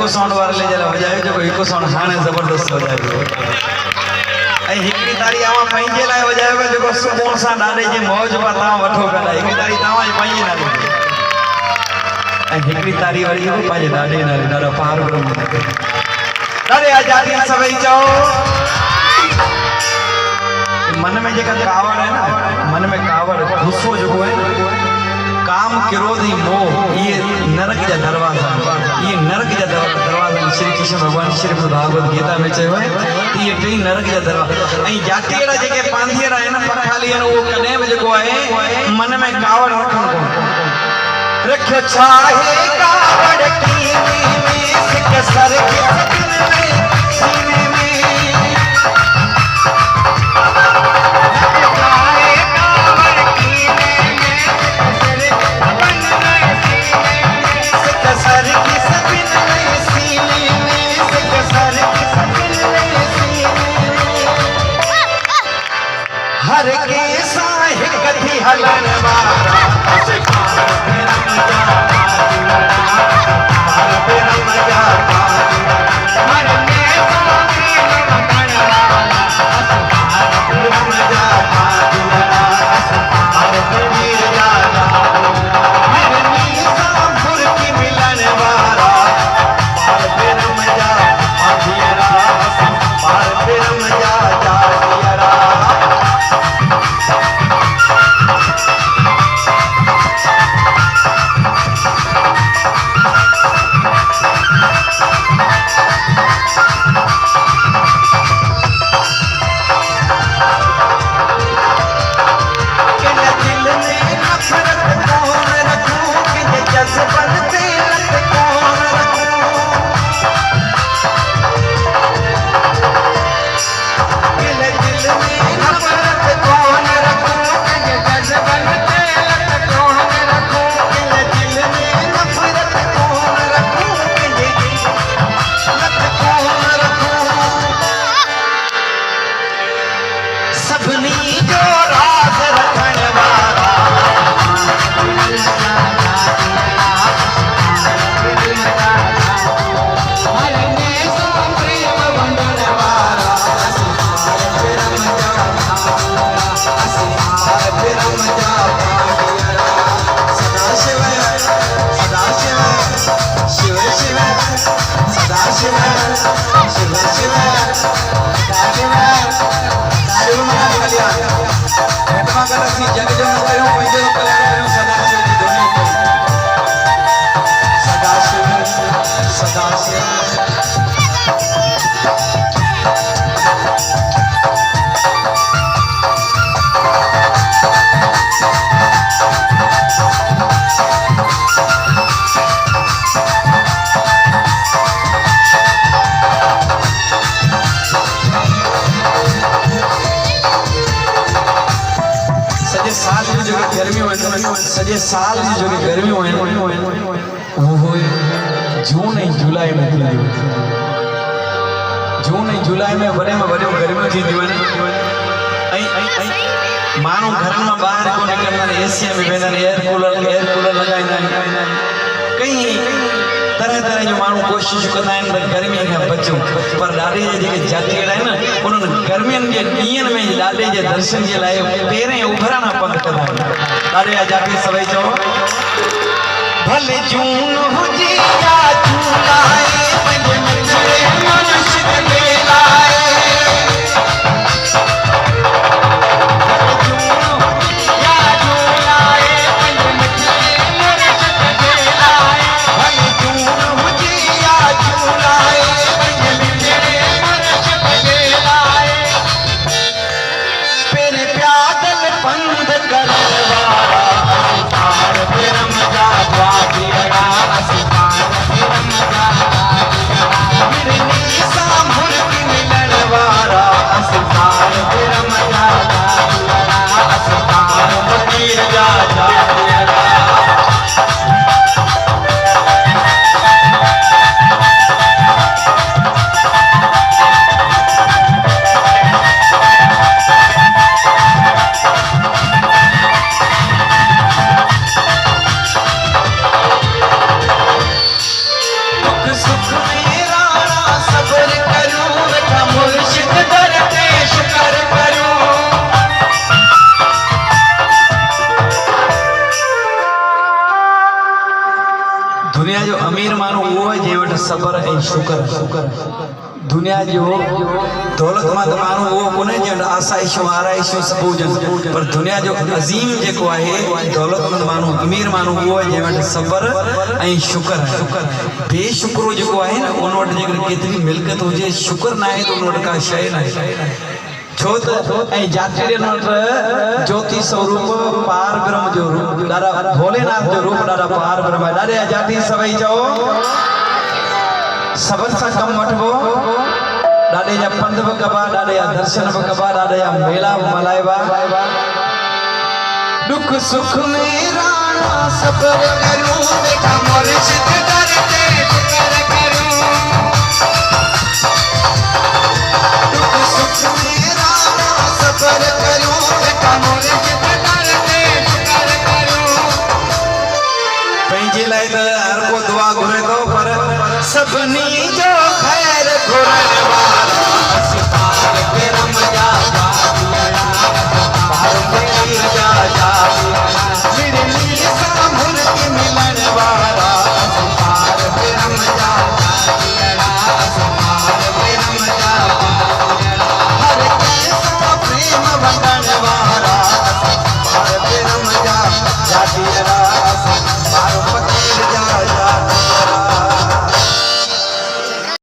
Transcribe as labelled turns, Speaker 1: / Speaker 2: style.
Speaker 1: echo sound वाले ले जला हो जाए जो इको साउंड हाने जबरदस्त हो जाए ऐ हिकड़ी तारी आवा पंजे लाए हो जाए जो सुकून सा डाले जे मौज पता वठो कदा हिकड़ी तारी तावा पंजे ना ऐ हिकड़ी तारी वाली को पंजे डाले ना डाला पार ब्रह्म डाले आजादी सभई चाओ मन में जेका कावड़ है ना मन में कावड़ गुस्सो जो है काम क्रोध ही मोह ये नरक जा दरवाजा ये नरक जा दरवाजा श्री कृष्ण भगवान श्री भागवत गीता में चयो है ये टे नरक जा दरवाजा ऐ जातीड़ा जेके पांधियरा है ना पखाली है वो कने में जेको है मन में कावड़ रखन को रखो चाहे कावड़ की में सिक सर के सीने में हर के साहिब कथी हलन वाला सजे साल जी जो गर्मी हो वो जून ऐं जुलाई में थींदियूं जून ऐं जुलाई में वॾे गर्मियूं थींदियूं आहिनि ऐं माण्हू घरनि मां ॿाहिरि कोन निकिरंदा आहिनि एसी में वेंदा आहिनि एयर कूलर लॻाईंदा आहिनि कई तरह तरह जो माण्हू कोशिशि कंदा आहिनि त गर्मीअ खां बचूं पर ॾाॾे जे जेके जातीअड़ा आहिनि न उन्हनि गर्मियुनि जे ॾींहंनि में ॾाॾे जे दर्शन जे लाइ पहिरें उभरणा पंधु कंदा आहिनि ॾाॾे जा जाती सभई चओ भले जून हुजे या जुलाई पंहिंजे मिठड़े मनुष्य के लाए पंध करने वाला असुपार ब्रह्म जा द्वादियड़ा असुपार ब्रह्म जा मिलनी सामुर की मिलन वाला असुपार ब्रह्म जा द्वादियड़ा असुपार वकील जा द्वादियड़ा दुनिया जो अमीर मानो वो है जे वटि सबर ऐं शुक्र दुनिया जो दौलतमंद मानो वो कोने जे वटि आसाइशूं आराइशूं सभु हुजनि पर दुनिया जो अज़ीम जेको आहे दौलतमंद मानो अमीर मानो वो है जे वटि सबर ऐं शुक्र आहे बेशुक्रो जेको आहे न उन वटि जेकॾहिं केतिरी मिल्कत हुजे शुक्र न आहे त उन वटि का शइ न आहे छो त ऐं जातियुनि वटि ज्योति स्वरूप पार ब्रह्म जो रूप ॾाढा भोलेनाथ जो रूप ॾाढा पार ब्रह्म आहे ॾाढे जाति सभई चओ सबर सां कमु वठिबो ॾाढे जा पंध बि कबा ॾाढे जा दर्शन बि कबा ॾाढे जा मेला बि मल्हाइबा दुख सुख में राणा सबर करूं बेटा मुर्शिद दर ते शुक्र करूं दुख सुख में सबर करूं बेटा मुर्शिद दर ते शुक्र करूं पंहिंजे लाइ त हर को दुआ घुरे थो पर सभिनी जो ख़ैर घुरे